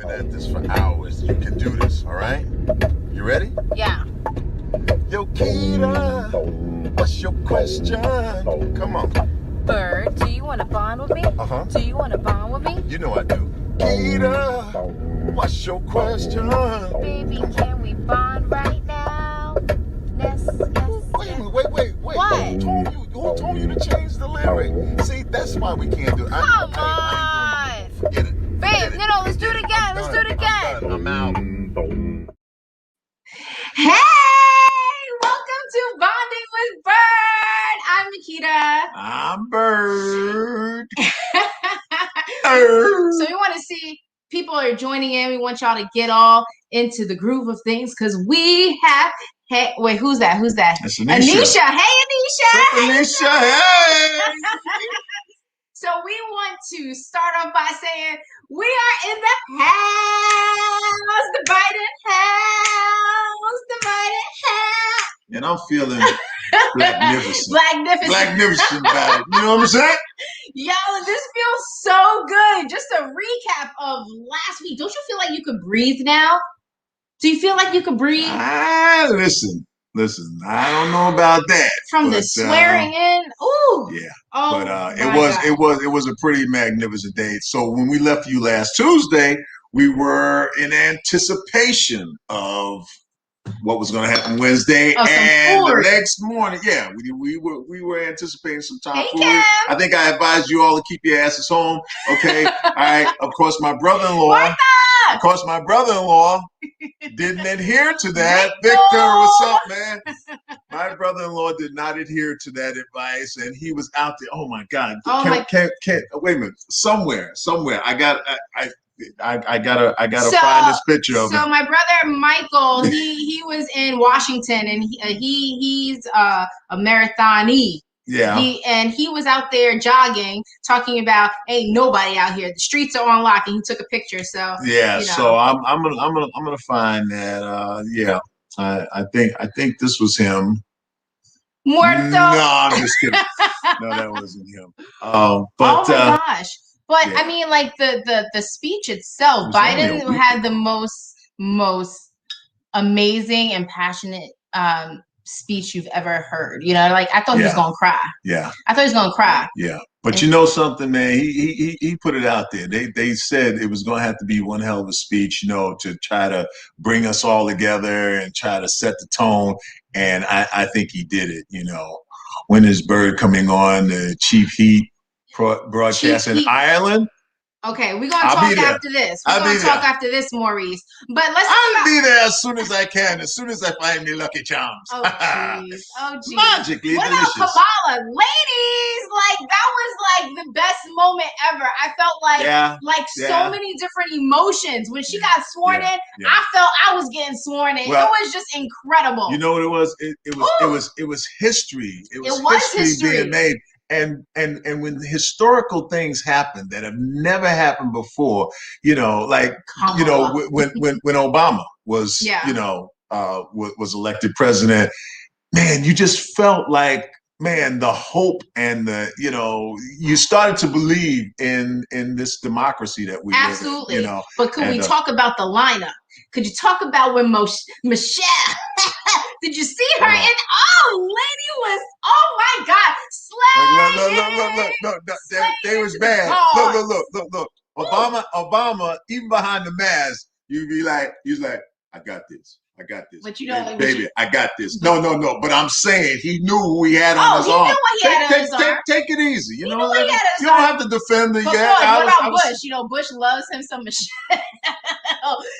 been at this for hours. You can do this, all right? You ready? Yeah. Yo, Keita, what's your question? Come on. Byrd, do you want to bond with me? Uh-huh. Do you want to bond with me? You know I do. Keita, what's your question? Baby, can we bond right now? Yes. Wait a minute, wait. What? Who told you to change the lyric? See, that's why we can't do it. Come I ain't doing it. Forget it. Babe, no, let's do it again. Let's do it again. I'm out. Hey, welcome to Bonding with Byrd. I'm Nikita. I'm Byrd. So we want to see people are joining in. We want y'all to get all into the groove of things because we have. Hey, wait, who's that? That's Anisha. Hey, Anisha. Anisha, hey. So we want to start off by saying we are in the house, the Biden house. And I'm feeling magnificent. Magnificent About it. You know what I'm saying? Yo, this feels so good. Just a recap of last week. Don't you feel like you could breathe now? Do you feel like you could breathe? Listen. I don't know about that. From the swearing in. Ooh. Yeah. Oh, but it was a pretty magnificent day. So when we left you last Tuesday, we were in anticipation of what was going to happen Wednesday, and the next morning, we were anticipating some tomfoolery. I think I advised you all to keep your asses home. Okay, all right. Of course, my brother-in-law didn't adhere to that. Victor, what's up, man? My brother-in-law did not adhere to that advice, and he was out there. Oh my God! Can't wait a minute. Somewhere. I gotta find this picture of him. So my brother Michael, he was in Washington, and he's a marathonee. Yeah. He was out there jogging, talking about ain't nobody out here. The streets are on lock, and he took a picture. So yeah. You know. So I'm gonna find that. I think this was him. Muerto. No, I'm just kidding. No, that wasn't him. Oh my gosh. But yeah. I mean, like the speech itself, Biden had the most amazing and passionate speech you've ever heard. You know, like I thought he was gonna cry. Yeah. I thought he was gonna cry. Yeah. But you know something, man, he put it out there. They said it was gonna have to be one hell of a speech, you know, to try to bring us all together and try to set the tone. And I think he did it, you know. When is Byrd coming on the Chief Heat broadcast in Ireland? Okay, we're gonna talk after this. We're gonna talk after this, Maurice. But I'll be there as soon as I can, as soon as I find me Lucky Charms. Oh jeez. Magically what delicious. About Kamala? Ladies, like that was like the best moment ever. I felt like so many different emotions. When she got sworn in, I felt I was getting sworn in. Well, it was just incredible. You know what it was? It was history. It was history being made. And when historical things happen that have never happened before, you know, like you know when Obama was was elected president, man, you just felt like the hope and you started to believe in this democracy that we live in, you know. But could we talk about the lineup? Could you talk about when Michelle? Did you see her? And lady was, oh my God, slaying. They was bad. Look. Obama, even behind the mask, you'd be like, I got this. But you know, baby, I got this. No. But I'm saying he knew who he had on his arm. He knew what he had on his arm. Take it easy. You know, you don't have to defend the. But what about Bush? You know, Bush loves him some Michelle.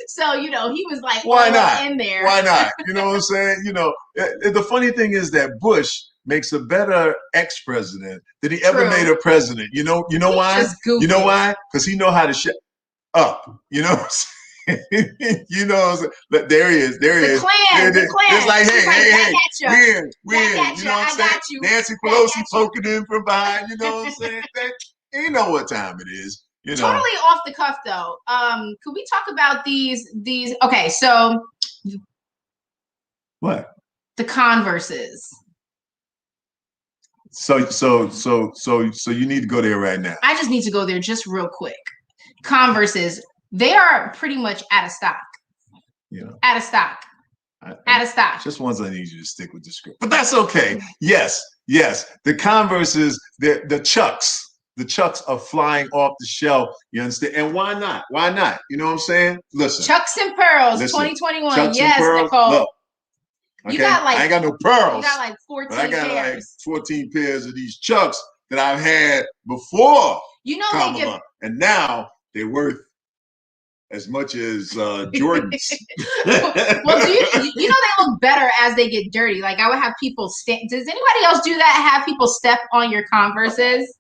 So you know, he was like, why not in there? Why not? You know what I'm saying? You know, the funny thing is that Bush makes a better ex-president than he ever made a president. You know why? You know why? Because he know how to shut up. You know what I'm saying? You know, there he is. The Klan. It's like, hey, we in. You know what I'm saying? Nancy Pelosi poking in from behind. You know what I'm saying? You know what time it is. You know. Totally off the cuff, though. Could we talk about these? Okay, so what? The Converses. So you need to go there right now. I just need to go there just real quick. Converses. they are pretty much out of stock. Out of stock. Out of stock. Just ones I need you to stick with the script, but that's okay. Yes. The Converses, the Chucks. The Chucks are flying off the shelf. You understand? And why not? Why not? You know what I'm saying? Listen. Chucks and Pearls, 2021. Chucks yes, and Pearls. Nicole. Look, okay? You got like, I ain't got no pearls. You got like 14 I got pairs. like 14 pairs of these Chucks that I've had before. You know they give, and now they're worth as much as Jordans. Well, you know they look better as they get dirty. Like I would have people does anybody else do that? Have people step on your Converses?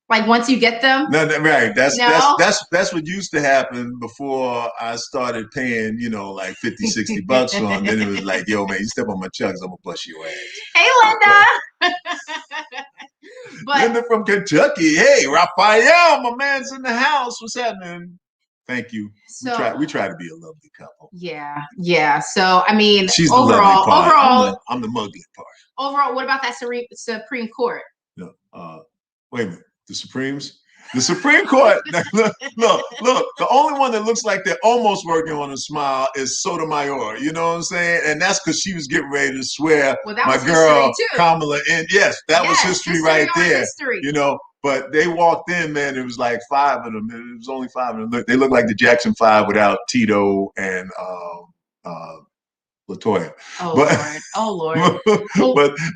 Like once you get them? No, right. That's what used to happen before I started paying, like 50, 60 bucks for them. Then it was like, yo, man, you step on my Chucks, I'm gonna bust your ass. Hey, Linda. Linda from Kentucky. Hey, Raphael, my man's in the house. What's happening? Thank you. So, we try to be a lovely couple. Yeah. So I mean, she's the lovely part. I'm the mugly part. Overall, what about that Supreme Court? No, wait a minute. The Supreme Court. Look. The only one that looks like they're almost working on a smile is Sotomayor. You know what I'm saying? And that's because she was getting ready to swear my girl Kamala in. Yes, that was history right there. History. But they walked in, man. It was like 5 of them. It was only 5 of them. They look like the Jackson 5 without Tito and Latoya. Oh Lord.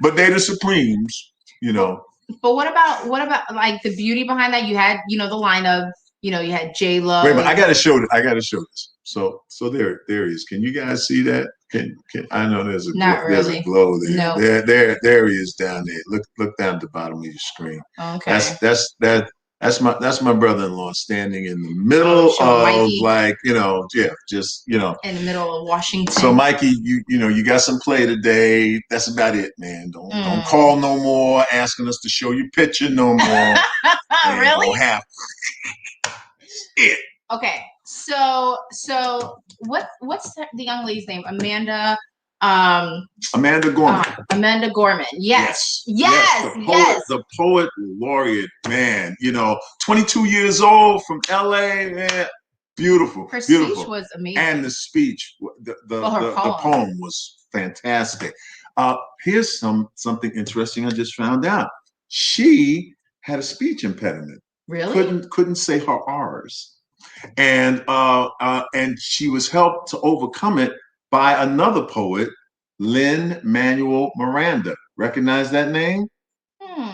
But they're the Supremes. But what about like the beauty behind that? You had, the line of, you had J-Lo. Wait a minute, I gotta show this. So there he is. Can you guys see that? Can I know there's a glow there. No. There he is down there. Look down at the bottom of your screen. Okay. That's my brother-in-law standing in the middle of Mikey. Like, just in the middle of Washington. So Mikey, you got some play today. That's about it, man. Don't call no more, asking us to show you picture no more. Really? It. Okay. So what's the young lady's name? Amanda Gorman. Amanda Gorman. Yes. The poet laureate, man. 22 years old from LA, man. Beautiful. Her speech was amazing. And the speech, the poem was fantastic. Here's something interesting I just found out. She had a speech impediment. Really? Couldn't say her R's. And she was helped to overcome it by another poet, Lin-Manuel Miranda. Recognize that name?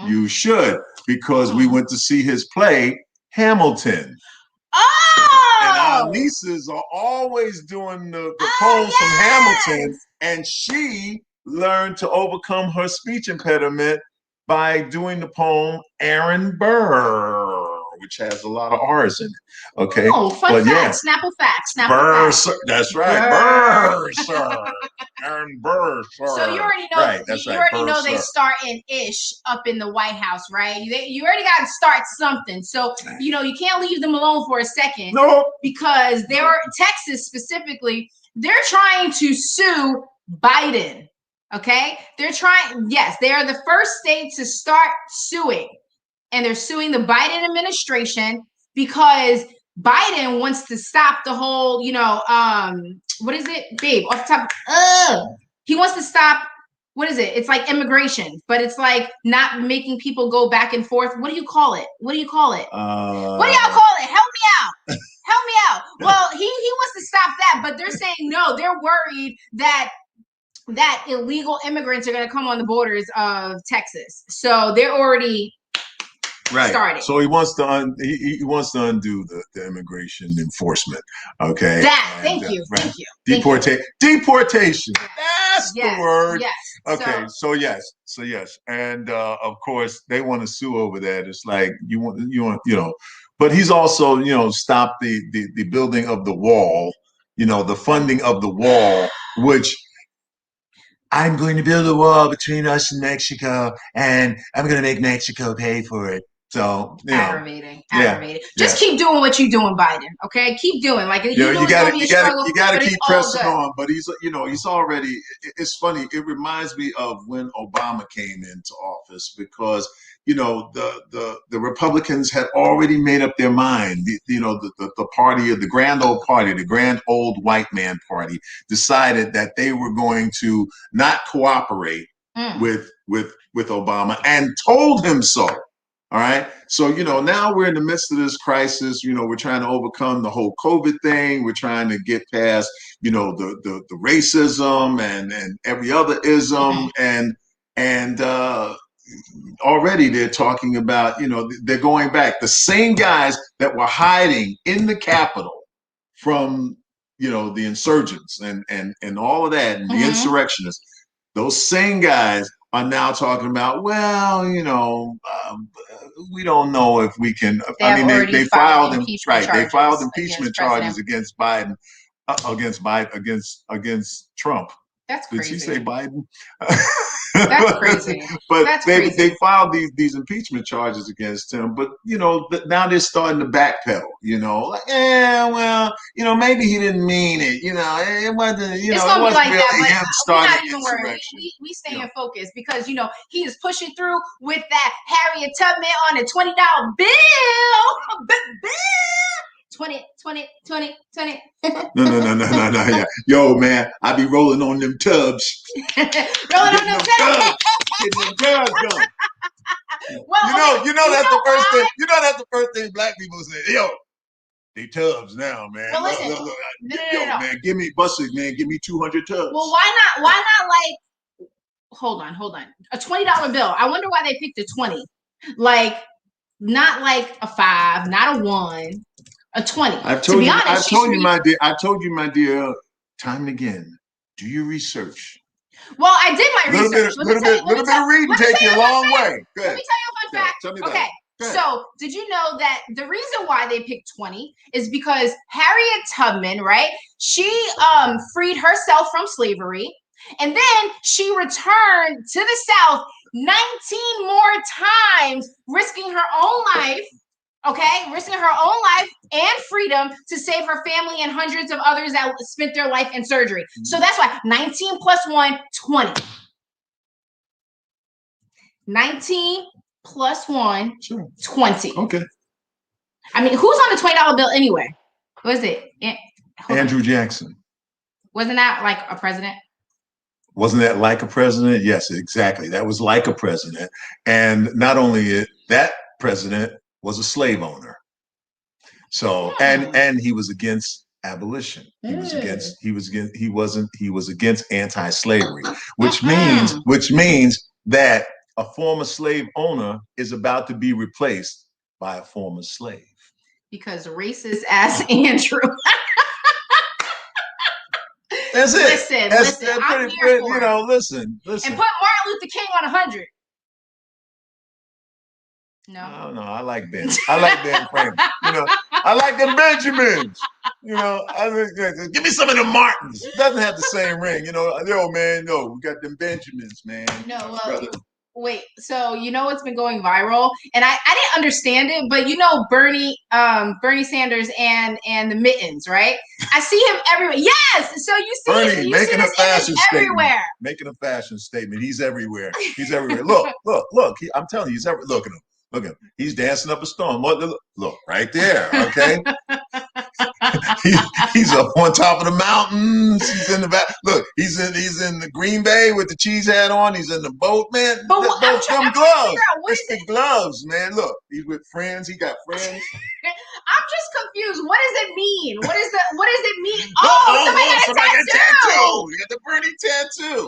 You should, because we went to see his play, Hamilton. Oh! And our nieces are always doing the poems from Hamilton, and she learned to overcome her speech impediment by doing the poem Aaron Burr, which has a lot of R's in it. Okay. Oh, fun fact. Snapple fact. Burr, sir. That's right. Burr, sir. Aaron Burr, sir. So you already know. Right, that's right. You already know they start in ish up in the White House, right? You already got to start something. So you can't leave them alone for a second. No. Because Texas specifically, they're trying to sue Biden. Okay, they are the first state to start suing. And they're suing the Biden administration because Biden wants to stop the whole, what is it, babe? Off the top, he wants to stop. What is it? It's like immigration, but it's like not making people go back and forth. What do you call it? What do y'all call it? Help me out. Well, he wants to stop that, but they're saying no. They're worried that illegal immigrants are going to come on the borders of Texas, so they're already. Right. Started. So he wants to undo the immigration enforcement. Okay. Thank you. Deportation. That's the word. Yes. Okay. So yes. And of course they want to sue over that. It's like you want but he's also stopped the building of the wall. The funding of the wall, which. I'm going to build a wall between us and Mexico, and I'm going to make Mexico pay for it. So, aggravating. Just keep doing what you're doing, Biden. Okay, keep doing like you got to keep pressing on. But he's already. It's funny. It reminds me of when Obama came into office because the Republicans had already made up their mind. The party of the grand old party, the grand old white man party, decided that they were going to not cooperate with Obama and told him so. All right. So, now we're in the midst of this crisis. We're trying to overcome the whole COVID thing. We're trying to get past, the racism and every other ism. And already they're talking about, they're going back. The same guys that were hiding in the Capitol from, the insurgents and all of that, and the insurrectionists, those same guys are now talking about, well, we don't know if we can. They filed impeachment charges against Biden, against Trump. That's crazy. Did she say Biden? That's crazy. But they filed these impeachment charges against him. But now they're starting to backpedal. Maybe he didn't mean it. It wasn't. It's gonna be like that. Him starting we're not even worried. We stay in focus because he is pushing through with that Harriet Tubman on a $20 bill. 20. No. Yeah. Yo, man, I be rolling on them tubs. Rolling on them tubs. Getting them tubs done. Well, that's the first thing. That's the first thing black people say. Yo, they tubs now, man. Well, listen. No. Man, give me 200 tubs. Well, why not like? Hold on. A $20 bill. I wonder why they picked a 20. Like, not like a 5, not a 1. A 20. I've told you, my dear, time and again. Do your research. Well, I did my research. Little bit of reading take you a long way. Let me tell you a fun fact. Tell me okay. So, did you know that the reason why they picked 20 is because Harriet Tubman, right? She freed herself from slavery, and then she returned to the South 19 more times, risking her own life. Okay, risking her own life and freedom to save her family and hundreds of others that spent their life in surgery. So that's why 19 plus 1, 20. 19 plus 1, 20. Okay. I mean, who's on the $20 bill anyway? Was it? Andrew Jackson. Wasn't that like a president? Wasn't that like a president? Yes, exactly. That was like a president. And not only that president was a slave owner. So and he was against abolition. He was against anti-slavery, which means that a former slave owner is about to be replaced by a former slave. Because racist ass Andrew. That's it. Listen. I'm here for it. Listen. And put Martin Luther King on 100. No, I like Ben. I like Ben Franklin. I like them Benjamins. Give me some of them Martins. Doesn't have the same ring. Yo, man, no, we got them Benjamins, man. No, wait. So what's been going viral, and I didn't understand it, but Bernie Sanders and the mittens, right? I see him everywhere. Yes. So you see Bernie him, making a fashion statement. Everywhere. Making a fashion statement. He's everywhere. Look. I'm telling you, he's everywhere. Look at him. Look at him. He's dancing up a storm. Look right there. Okay. he's up on top of the mountains. He's in the back. Look, he's in the Green Bay with the cheese hat on. He's in the boat, man. But them gloves. It's the gloves, man. Look, he's with friends. He got friends. I'm just confused. What does it mean? What does it mean? Somebody got a tattoo. You got the Bernie tattoo.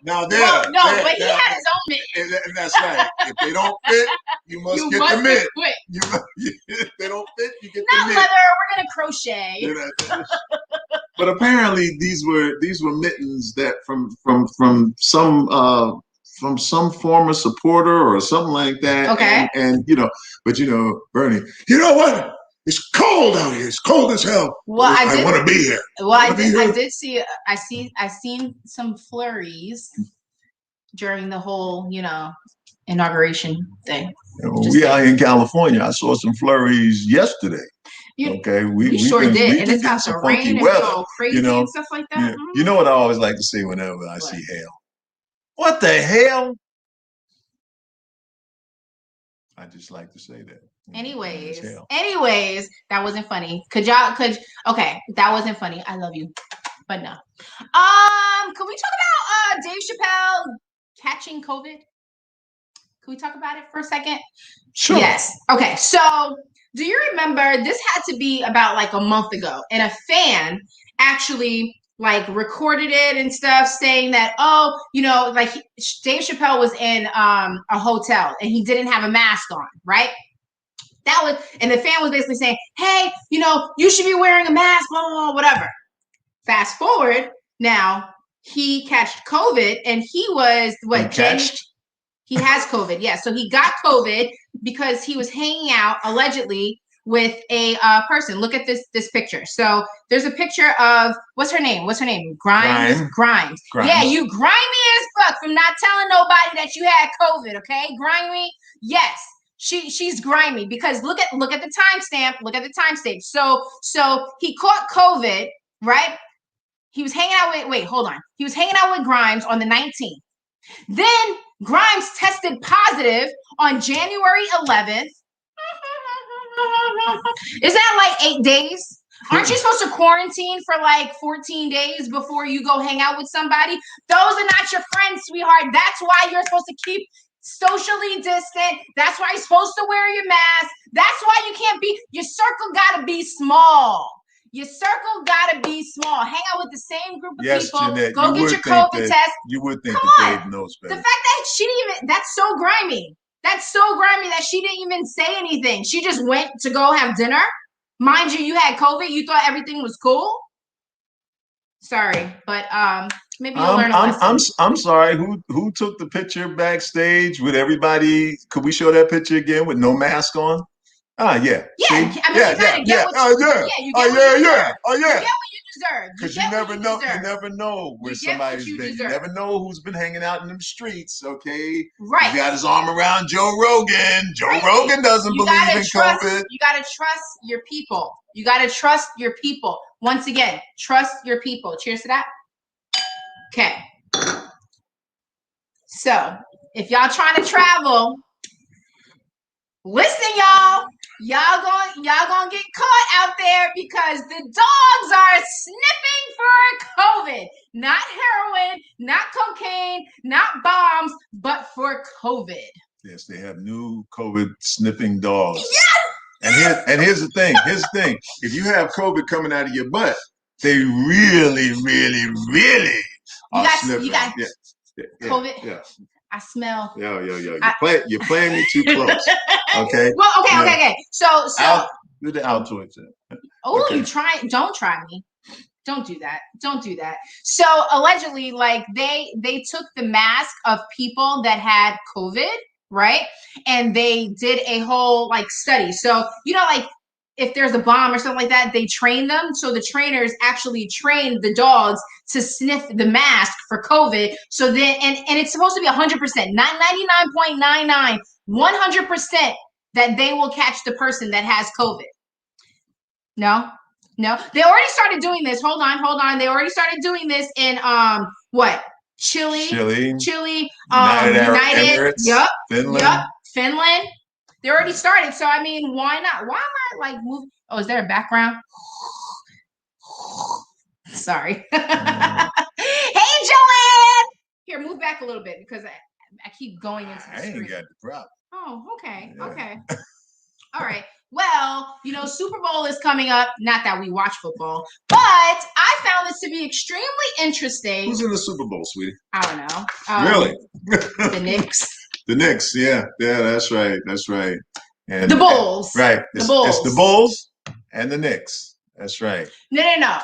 Now there. But he had his own mitt. And that's right. If they don't fit, you must get the mitt. If they don't fit, you get the mitt. Not leather. We're gonna crochet. But apparently these were mittens that from some former supporter or something like that. Okay. And Bernie, you know what? It's cold out here. It's cold as hell. Well, I want to be here. Well, I did see. I seen some flurries during the whole, inauguration thing. We out here in California. I saw some flurries yesterday. We sure did. And it's got some rain and go crazy and stuff like that. Yeah. You know what I always like to say whenever I see hail? What the hell? I just like to say that. Anyways, that wasn't funny. Okay, that wasn't funny. I love you, but no. Can we talk about Dave Chappelle catching COVID? Can we talk about it for a second? Sure. Yes. Okay. So, do you remember this had to be about like a month ago, and a fan actually like recorded it and stuff, saying that, oh, you know, like Dave Chappelle was in a hotel and he didn't have a mask on, right? And the fan was basically saying, hey, you know, you should be wearing a mask, blah, blah, blah, whatever. Fast forward, now he catched COVID, and he was he has COVID. Yeah. So he got COVID because he was hanging out allegedly with a person. Look at this picture. So there's a picture of, what's her name? Grimes. Yeah, you grimy as fuck from not telling nobody that you had COVID. Okay, grimy. Yes. She's grimy because look at the timestamp. So he caught COVID, right? He was hanging out with He was hanging out with Grimes on the 19th. Then Grimes tested positive on January 11th. Is that like 8 days? Aren't you supposed to quarantine for like 14 days before you go hang out with somebody? Those are not your friends, sweetheart. That's why you're supposed to keep socially distant. That's why you're supposed to wear your mask. That's why you can't be, your circle gotta be small. Your circle gotta be small. Hang out with the same group of people. Jeanette, go get your COVID test. You would think that Dave knows better. The fact that she didn't even, that's so grimy. That's so grimy that she didn't even say anything. She just went to go have dinner. Mind you, you had COVID. You thought everything was cool. Sorry, but maybe you'll learn a lesson. I'm sorry. Who took the picture backstage with everybody? Could we show that picture again with no mask on? Yeah. Yeah. See? I mean, you get what you deserve. Because you never know. You never know where somebody's been. You never know who's been hanging out in them streets. Okay. Right. He got his arm around Joe Rogan. Joe Rogan doesn't believe in COVID. You gotta trust your people. You gotta trust your people. Once again, trust your people. Cheers to that. Okay. So if y'all trying to travel, listen, y'all. Y'all gonna get caught out there because the dogs are sniffing for COVID. Not heroin, not cocaine, not bombs, but for COVID. Yes, they have new COVID sniffing dogs. Yes! And here's the thing. If you have COVID coming out of your butt, they really, really, really are sniffing. You got COVID. Yeah. I smell. Yeah. You're playing me too close. Okay. Well, okay. So do the Altoids. Oh, okay. Don't try me. Don't do that. So allegedly, like they took the mask of people that had COVID, right? And they did a whole like study. So like if there's a bomb or something like that, they train them. So the trainers actually trained the dogs to sniff the mask for COVID. So then, and it's supposed to be 100%, not 99.99, 100% that they will catch the person that has COVID. No. They already started doing this. Hold on. They already started doing this in what? Chile. United. Yep. Finland. Finland. They already started. So I mean, why not? Why am I like moving? Oh, is there a background? Sorry. Hey, Joanne. Here, move back a little bit because I keep going into the screen. I ain't got the problem. Oh, okay. Yeah. Okay. All right. Well, Super Bowl is coming up. Not that we watch football, but I found this to be extremely interesting. Who's in the Super Bowl, sweetie? I don't know. Really? The Knicks. The Knicks, yeah, that's right. And the Bulls. Right. The Bulls. It's the Bulls and the Knicks. That's right. No.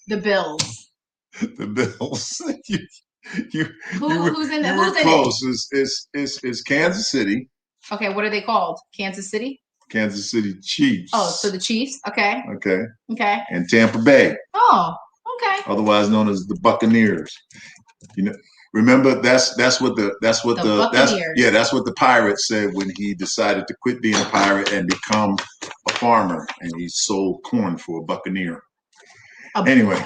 The Bills. The Bills. Who's in the Who's close. It's Kansas City. Okay, what are they called? Kansas City? Kansas City Chiefs. Oh, so the Chiefs. Okay. And Tampa Bay. Oh, okay. Otherwise known as the Buccaneers. Remember that's what the pirate said when he decided to quit being a pirate and become a farmer, and he sold corn for a buccaneer. Anyway.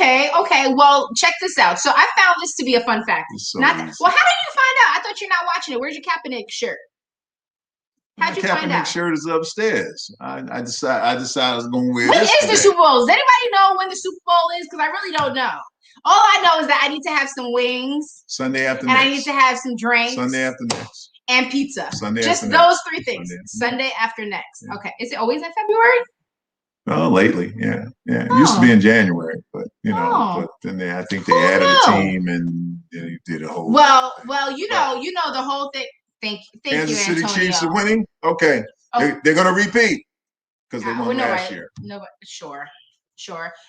Okay. Well, check this out. So I found this to be a fun fact. Well, how did you find out? I thought you're not watching it. Where's your Kaepernick shirt? How'd you find out? Kaepernick shirt is upstairs. I decided I was going to wear this. When is the Super Bowl? Does anybody know when the Super Bowl is? Because I really don't know. All I know is that I need to have some wings. Sunday after and next. I need to have some drinks. Sunday after next. And pizza. Sunday Just after those next. 3 things. Sunday after next. Yeah. Okay. Is it always in February? Oh, lately, yeah. It used to be in January, but but then I think they added a team and they did a whole. Well, you know the whole thing. Thank Kansas you, City Antonio. Chiefs are winning. Okay, they're going to repeat because they won last year. Nobody, sure.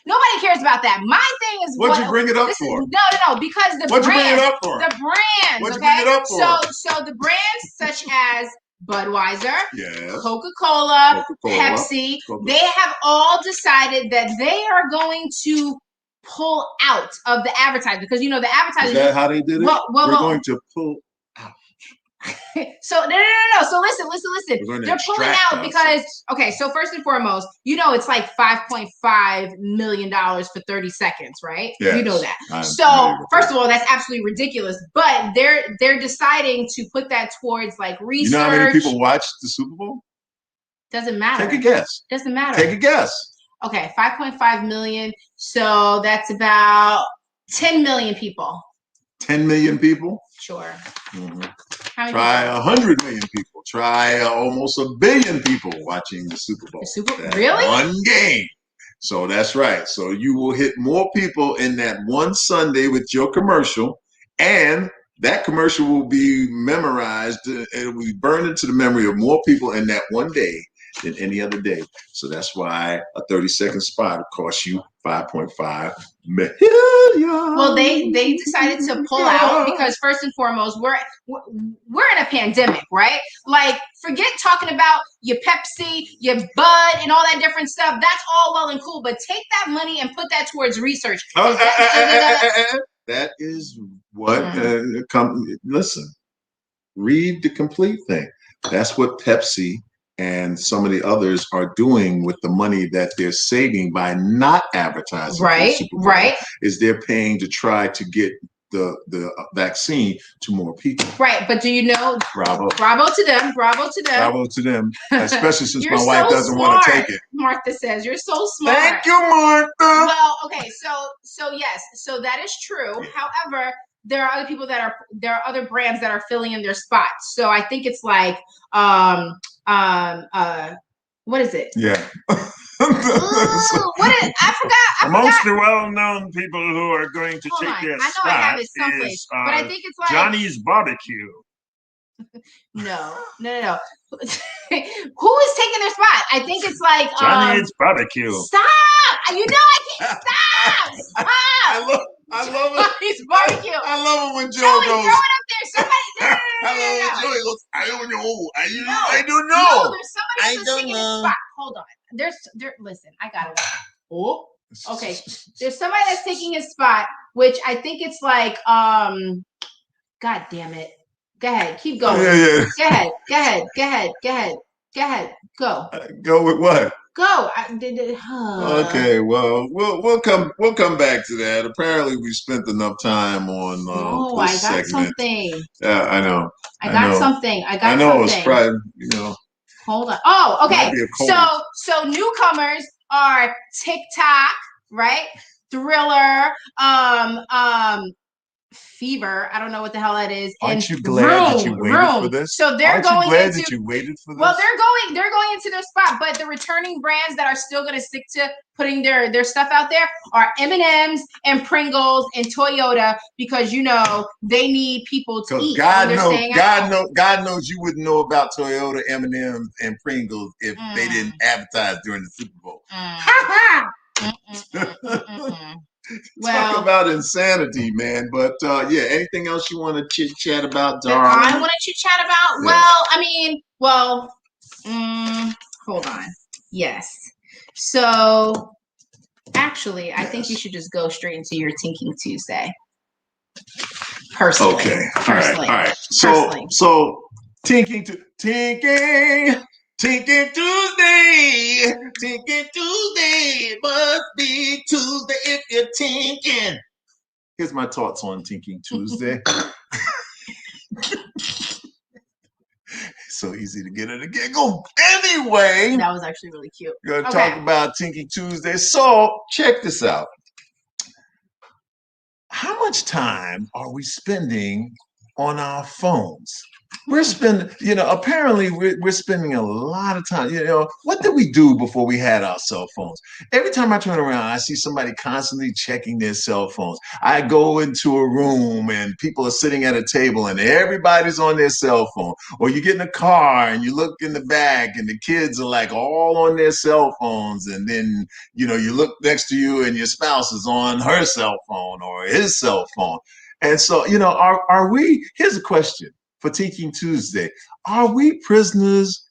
Nobody cares about that. My thing is what'd you bring it up for? No, because the what'd brands. You bring it up for? The brands. What'd you bring it up for? So the brands such as Budweiser, yes. Coca-Cola, Pepsi, they have all decided that they are going to pull out of the advertising because the advertising. Is that how they did it? We're going to pull out. So no. So listen. They're pulling out because so first and foremost, it's like $5.5 million for 30 seconds, right? Yes, you know that. So first of all, that's absolutely ridiculous. But they're deciding to put that towards like research. You know how many people watched the Super Bowl? Doesn't matter. Take a guess. Doesn't matter. Take a guess. Okay, 5.5 million. So that's about 10 million people. 10 million people? Sure. Mm-hmm. Try 100 million people. Try almost 1 billion people watching the Super Bowl. Really? One game. So that's right. So you will hit more people in that one Sunday with your commercial, and that commercial will be memorized. It will be burned into the memory of more people in that one day than any other day. So that's why a 30-second spot will cost you $5.5 million. Well, they decided to pull out because first and foremost, we're in a pandemic, right? Like, forget talking about your Pepsi, your Bud, and all that different stuff. That's all well and cool, but take that money and put that towards research. That is what listen. Read the complete thing. That's what Pepsi and some of the others are doing with the money that they're saving by not advertising. Right. Is they're paying to try to get the vaccine to more people. Right, but do you know? Bravo to them. Especially since my wife doesn't want to take it. Martha says you're so smart. Thank you, Martha. Well, okay, so yes, so that is true. However, there are other people there are other brands that are filling in their spots. So I think it's like what is it? Yeah. I forgot. Amongst the well-known people who are going to take their spot I have it someplace, but I think it's like Johnny's Barbecue. No. Who is taking their spot? I think it's like Johnny's Barbecue. Stop! You know I can't stop. I love it. Johnny's Barbecue. I love it when Joe Joey, goes. throw it up there. Somebody. I love it when Joey goes. I don't know. I don't know. No, there's somebody that's taking his spot. Hold on. Listen, I got it. Oh. Okay. There's somebody that's taking his spot, which I think it's like God damn it. Go ahead. Keep going. Yeah. Go ahead. Go. Go with what? Go. Okay. Well, we'll come back to that. Apparently, we spent enough time on this segment. Something. Yeah, I know. I got something. I know it's probably Hold on. Oh, okay. So newcomers are TikTok, right? Thriller, Fever. I don't know what the hell that is. Aren't you glad that you waited for this? So they're Aren't you glad that you waited for this? Well, they're going into their spot, but the returning brands that are still going to stick to putting their stuff out there are M&M's and Pringles and Toyota because they need people to eat. God knows you wouldn't know about Toyota, M&M's, and Pringles if they didn't advertise during the Super Bowl. Talk about insanity, man. But anything else you want to chit chat about, darling? I want to chit chat about. Yeah. Hold on. Yes. So, actually, I think you should just go straight into your Tinking Tuesday. Personally. Okay. All right. So Tinking Tinking Tuesday, Tinking Tuesday, it must be Tuesday if you're tinking. Here's my thoughts on Tinking Tuesday. So easy to get at a giggle. Anyway, that was actually really cute. We're gonna talk about Tinking Tuesday. So check this out. How much time are we spending on our phones? We're spending, apparently we're spending a lot of time. What did we do before we had our cell phones? Every time I turn around, I see somebody constantly checking their cell phones. I go into a room and people are sitting at a table and everybody's on their cell phone. Or you get in a car and you look in the back and the kids are like all on their cell phones. And then, you look next to you and your spouse is on her cell phone or his cell phone. And so, are we, here's a question. For Tinking Tuesday, are we prisoners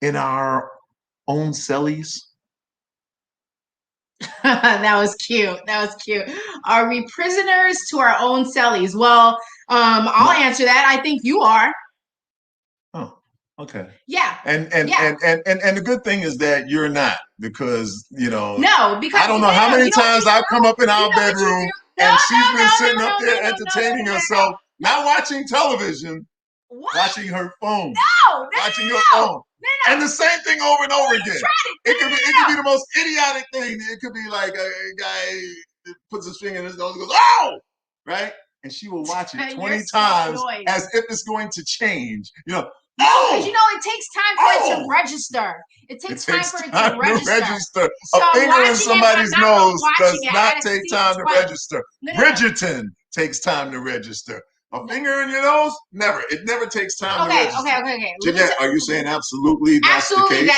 in our own cellies? That was cute. Are we prisoners to our own cellies? Well, I'll answer that. I think you are. Oh, okay. Yeah. And the good thing is that you're not, because No, because I don't know how many times I've come up in our bedroom and she's been sitting up there entertaining herself, not watching television. What? Watching her phone. Watching your phone. No. And the same thing over and over again. It could be the most idiotic thing. It could be like a guy that puts his finger in his nose and goes, "Oh!" Right? And she will watch it 20 times as if it's going to change. Oh! Because it takes time for it to register. It takes time for it to register. So a finger in somebody's nose does not take time to register. Bridgerton takes time to register. A finger in your nose? Never. It never takes time to register. Okay. Jeanette, are you saying absolutely that's the case?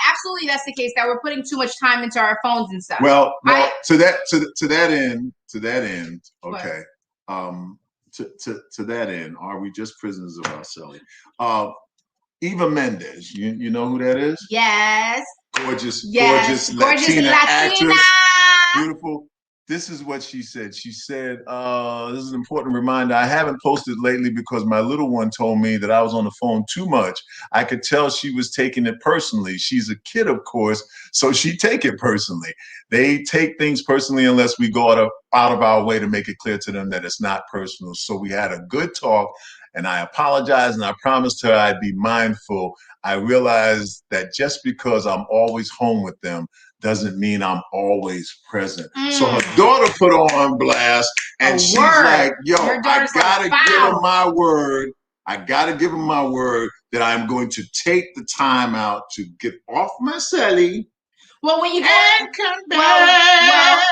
Absolutely that's the case, that we're putting too much time into our phones and stuff. Well, to that end, okay. To that end, are we just prisoners of ourselves? Eva Mendes, you know who that is? Yes. Gorgeous Latina actress. Beautiful. This is what she said. She said, this is an important reminder. I haven't posted lately because my little one told me that I was on the phone too much. I could tell she was taking it personally. She's a kid, of course, so she take it personally. They take things personally unless we go out of our way to make it clear to them that it's not personal. So we had a good talk, and I apologized, and I promised her I'd be mindful. I realized that just because I'm always home with them doesn't mean I'm always present. So her daughter put her on blast, and she's like, yo, I gotta give her my word. I gotta give her my word that I'm going to take the time out to get off my celly. Well, when you go and come back.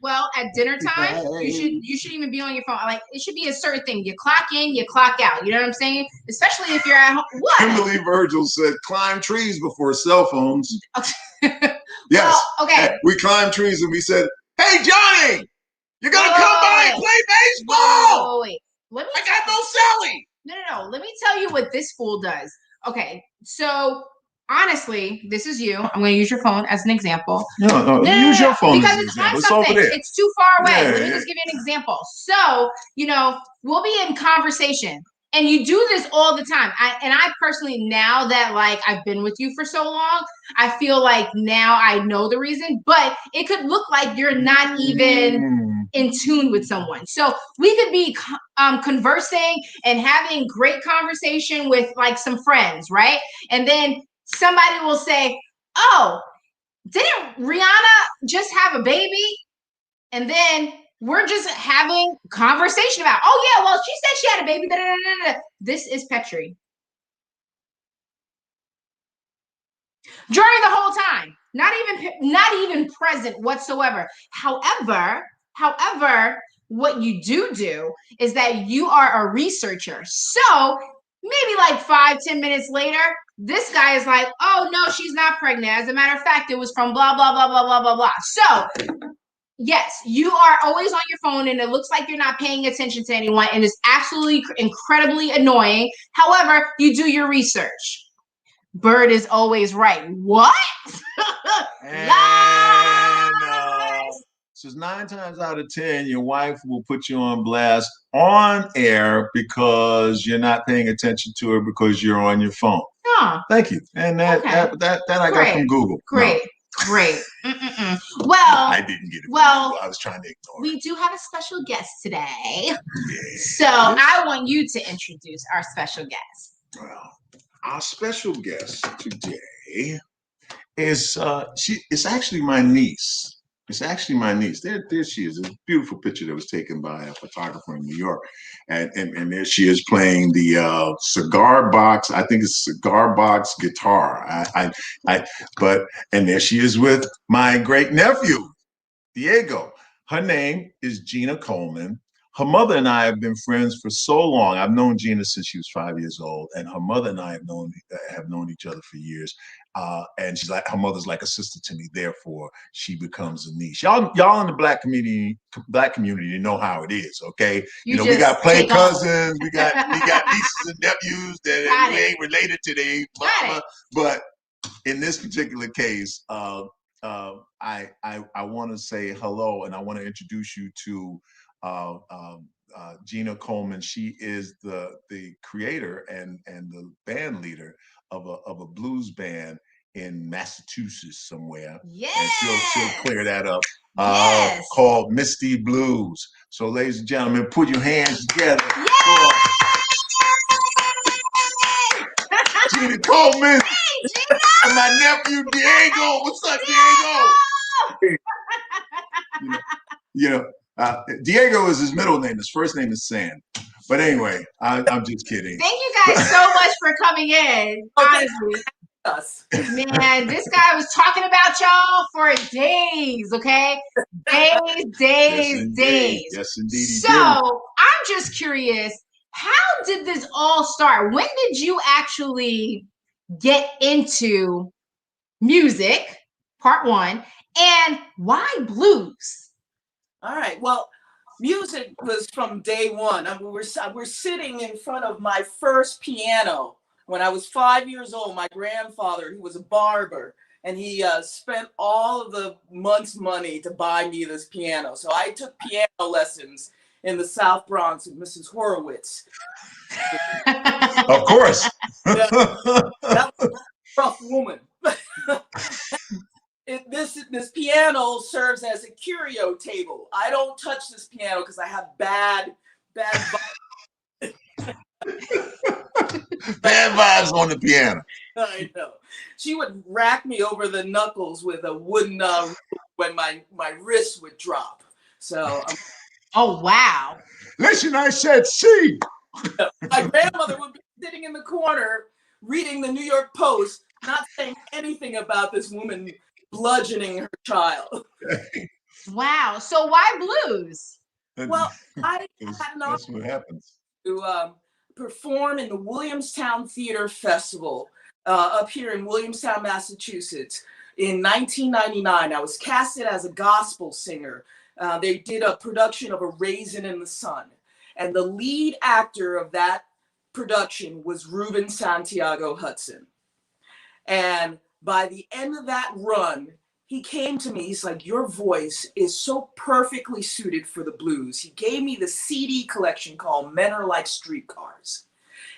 Well, at dinner time, you should even be on your phone. Like, it should be a certain thing. You clock in, you clock out. You know what I'm saying? Especially if you're at home. What? Kimberly Virgil said, climb trees before cell phones. Yes. Well, okay. We climbed trees and we said, "Hey, Johnny, you're gonna come by and play baseball." Wait. I got no celly. No. Let me tell you what this fool does. Okay, so honestly, this is you. I'm going to use your phone as an example. No. Use your phone because as an it's example. on something. It's too far away. Yeah, Let me just give you an example. So, we'll be in conversation. And you do this all the time. I personally, now that like I've been with you for so long, I feel like now I know the reason, but it could look like you're not even in tune with someone. So we could be conversing and having great conversation with like some friends, right? And then somebody will say, "Oh, didn't Rihanna just have a baby?" And then we're just having conversation about, "Oh yeah, well, she said she had a baby." This is Petri. During the whole time, not even present whatsoever. However, what you do is that you are a researcher. So maybe like 5-10 minutes later, this guy is like, "Oh no, she's not pregnant. As a matter of fact, it was from blah blah blah blah blah blah blah." So yes, you are always on your phone and it looks like you're not paying attention to anyone, and it's absolutely incredibly annoying. However, you do your research. Byrd is always right. What? Lies! So 9 times out of 10, your wife will put you on blast on air because you're not paying attention to her because you're on your phone. Huh. Thank you. And that I got from Google. Great. Well, I didn't get it. Well, I was trying to ignore. We do have a special guest today, Yes. so I want you to introduce our special guest. Well, our special guest today is it's actually my niece. It's actually my niece. There she is. A beautiful picture that was taken by a photographer in New York, and there she is playing the cigar box. I think it's cigar box guitar. And there she is with my great nephew, Diego. Her name is Gina Coleman. Her mother and I have been friends for so long. I've known Gina since she was 5 years old, and her mother and I have known each other for years. And she's like, her mother's like a sister to me. Therefore, she becomes a niece. Y'all in the black community, you know how it is. Okay, you know we got play cousins, we got nieces and nephews that ain't related to their mama. But in this particular case, I want to say hello, and I want to introduce you to Gina Coleman. She is the creator and the band leader of a blues band in Massachusetts somewhere. Yes. And she'll clear that up. Yes. Called Misty Blues. So, ladies and gentlemen, put your hands together. Yes. Gina Coleman. Hey, Gina. And my nephew Diego. What's up, Diego? Diego is his middle name. His first name is Sam. But anyway, I'm just kidding. Thank you guys so much for coming in. Honestly. Man, this guy was talking about y'all for days, okay? Days. Yes, indeed. So I'm just curious, how did this all start? When did you actually get into music, part one, and why blues? All right, well, music was from day one. I mean, we're sitting in front of my first piano. When I was 5 years old, my grandfather, who was a barber, and he spent all of the month's money to buy me this piano. So I took piano lessons in the South Bronx with Mrs. Horowitz. Of course. That was a rough woman. This piano serves as a curio table. I don't touch this piano because I have bad bad vibes on the piano. I know. She would rack me over the knuckles with a wooden when my wrist would drop. So. Oh wow! Listen, I said C. My grandmother would be sitting in the corner reading the New York Post, not saying anything about this woman bludgeoning her child. Wow. So why blues? Well, I had an that's what happens. To perform in the Williamstown Theater Festival up here in Williamstown, Massachusetts in 1999. I was casted as a gospel singer. They did a production of A Raisin in the Sun. And the lead actor of that production was Ruben Santiago Hudson. And by the end of that run, he came to me, he's like, your voice is so perfectly suited for the blues. He gave me the CD collection called Men Are Like Streetcars.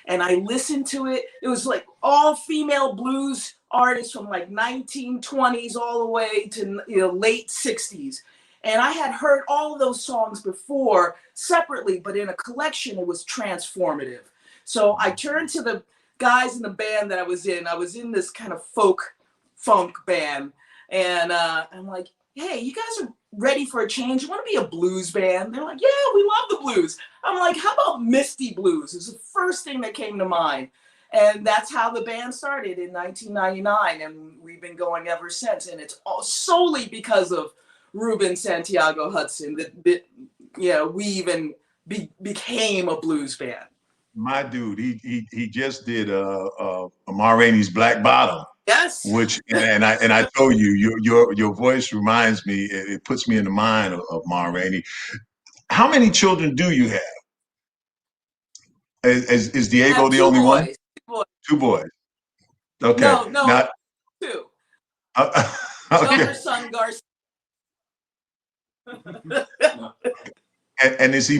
And I listened to it. It was like all female blues artists from like 1920s all the way to late 60s. And I had heard all of those songs before separately, but in a collection, it was transformative. So I turned to the guys in the band that I was in. I was in this kind of folk funk band. And I'm like, hey, you guys are ready for a change? You want to be a blues band? They're like, yeah, we love the blues. I'm like, how about Misty Blues? It's the first thing that came to mind. And that's how the band started in 1999. And we've been going ever since. And it's all solely because of Ruben Santiago Hudson that we even became a blues band. My dude, he just did Ma Rainey's Black Bottom. Yes. Which and I told you your voice reminds me. It puts me in the mind of Ma Rainey. How many children do you have? Is Diego the only one? Two boys. Okay. No, not two. Okay. Younger son Garcia. And is he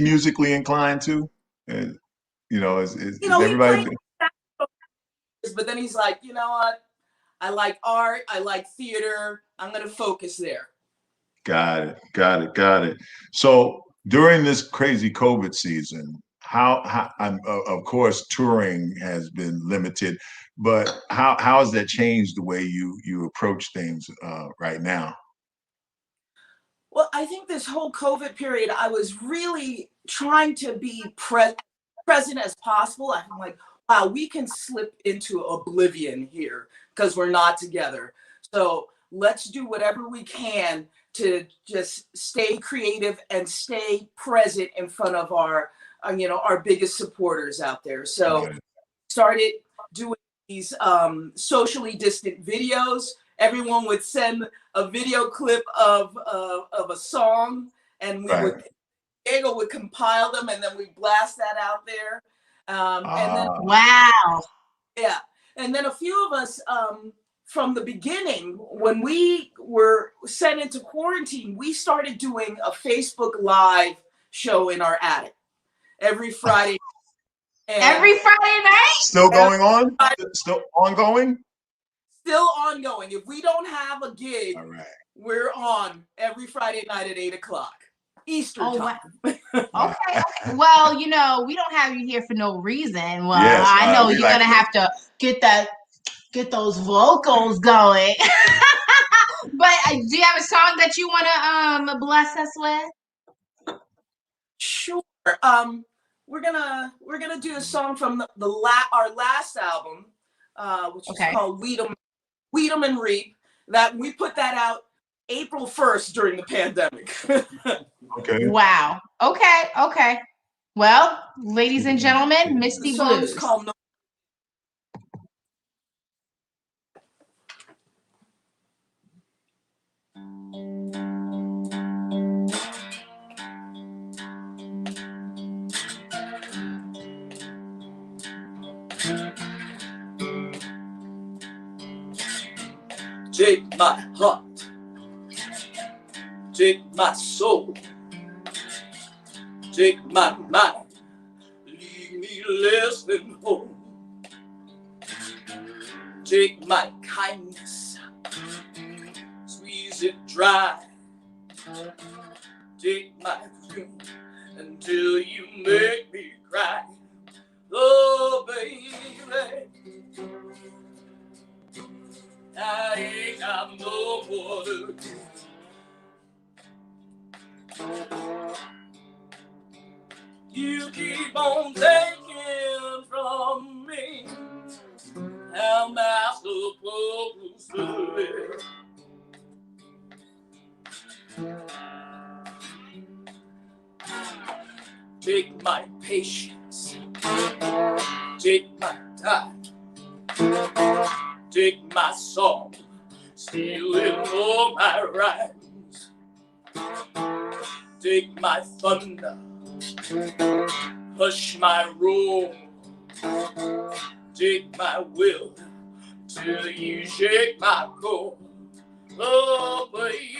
musically inclined too? Is everybody? but then he's like, you know what? I like art. I like theater. I'm going to focus there. Got it. So during this crazy COVID season, how of course touring has been limited, but how has that changed the way you approach things right now? Well, I think this whole COVID period, I was really trying to be present as possible. I'm like, wow, we can slip into oblivion here because we're not together. So let's do whatever we can to just stay creative and stay present in front of our biggest supporters out there. So started doing these socially distant videos. Everyone would send a video clip of a song, and Diego would compile them, and then we blast that out there. And then wow, yeah, and then a few of us from the beginning, when we were sent into quarantine, we started doing a Facebook Live show in our attic every Friday. Every Friday night? Still going on? Still ongoing? Still ongoing. If we don't have a gig, we're on every Friday night at 8:00 Eastern time. Wow. Okay. Well, we don't have you here for no reason. Well, yes, I know you're gonna have to get those vocals going. But do you have a song that you want to bless us with? Sure. We're gonna do a song from our last album, which is called Weed 'em and Reap. That we put that out April 1st during the pandemic. Okay. Wow. Okay. Well, ladies and gentlemen, Misty the song Blues. Is called Take my heart, take my soul, take my mind, leave me less than whole. Take my kindness, squeeze it dry. Take my dream until you make me cry. Oh, baby, I ain't got no more to do. You keep on taking from me. How am I supposed to live? Take my patience. Take my time. Take my song, stealing all my rhymes. Take my thunder, hush my roar. Take my will, till you shake my core. Oh, baby,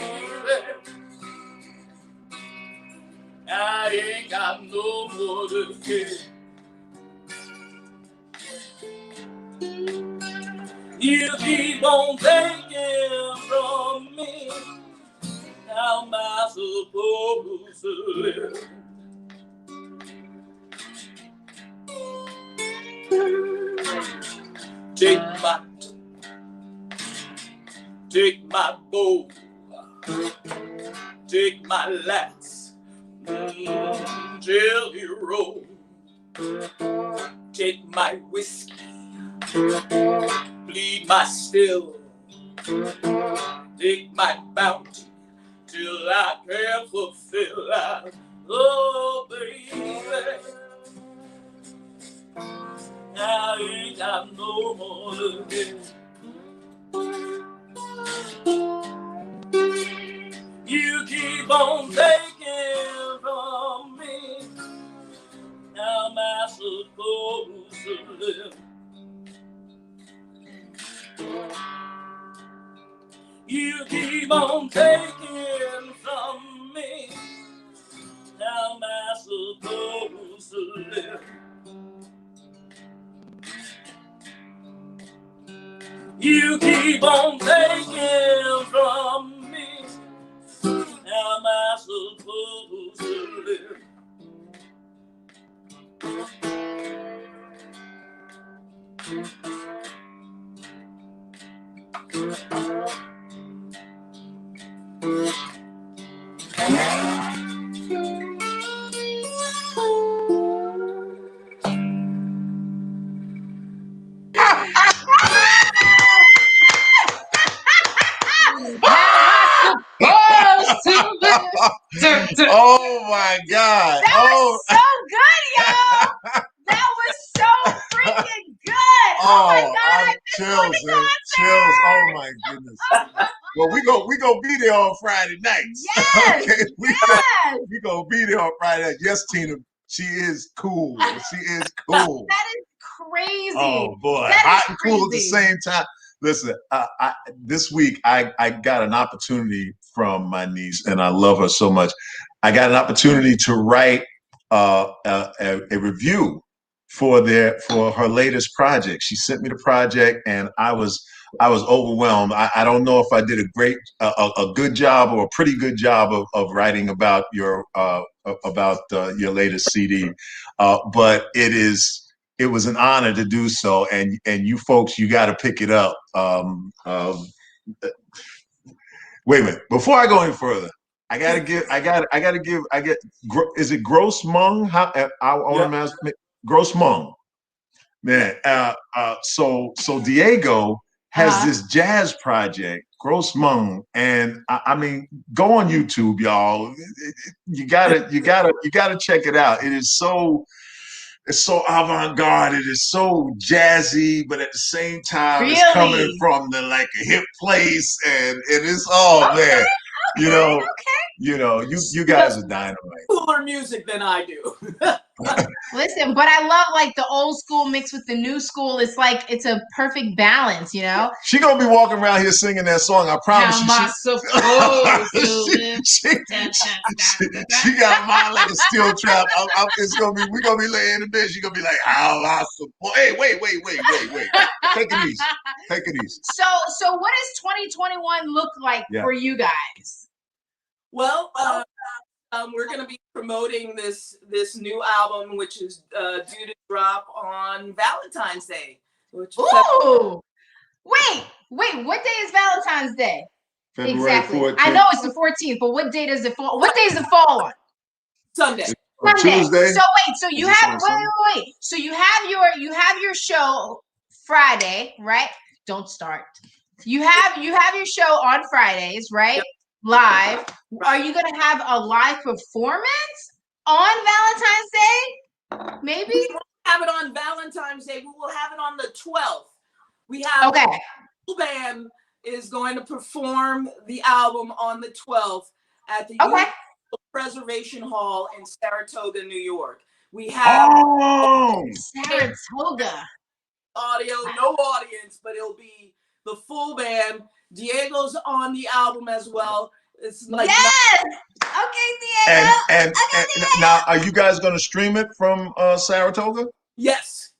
I ain't got no more to give. You keep on taking from me. How am I supposed to live? Take my bow, take my lance, jelly roll. Take my whiskey, bleed my still. Take my bounty till I can't fulfill. Oh, baby, I ain't got no more to give. You keep on taking from me. How am I supposed to live? You keep on taking from me. How am I supposed to live? You keep on taking from me. How am I supposed to live? Oh my God! That was so good, y'all. That was so freaking good. Oh my God! Chills, man. Chills. Oh my goodness. Well, we gonna be there on Friday nights. Yes. Okay? Yes. We gonna be there on Friday night. Yes, Tina. She is cool. She is cool. That is crazy. Oh boy, that hot and cool at the same time. Listen, this week I got an opportunity from my niece, and I love her so much. I got an opportunity to write a review for her latest project. She sent me the project, and I was overwhelmed. I don't know if I did a good job or a pretty good job of writing about your latest CD, but it was an honor to do so, and you folks, you got to pick it up. Wait a minute, before I go any further, is it Gross Mung? How I want to ask Gross Mung, man. So Diego has this jazz project, Gross Mung, and I mean, go on YouTube, y'all. You gotta check it out. It's so avant-garde. It is so jazzy, but at the same time, it's coming from a hip place, and it is man. You guys are dynamite. Cooler music than I do. Listen, but I love the old school mixed with the new school. It's it's a perfect balance, She gonna be walking around here singing that song. I promise you. She got a mind like a steel trap. We're gonna be laying in bed. She gonna be like, "How I support?" Hey, wait. Take it easy. So what does 2021 look like for you guys? Well, we're going to be promoting this new album, which is due to drop on Valentine's Day. Ooh! Wait! What day is Valentine's Day? February exactly. 14th. I know it's the 14th, but what day does it fall? What day does it fall on? Sunday. Tuesday. So wait. So you have wait. So you have your show Friday, right? Don't start. You have your show on Fridays, right? Yep. Live. Are you going to have a live performance on Valentine's Day? Maybe? We won't have it on Valentine's Day. We will have it on the 12th. We have the full band is going to perform the album on the 12th at the Universal Preservation Hall in Saratoga, New York. We have Saratoga. Audio, no audience, but it'll be the full band. Diego's on the album as well. It's yes. Okay, Diego. And now, are you guys going to stream it from Saratoga? Yes,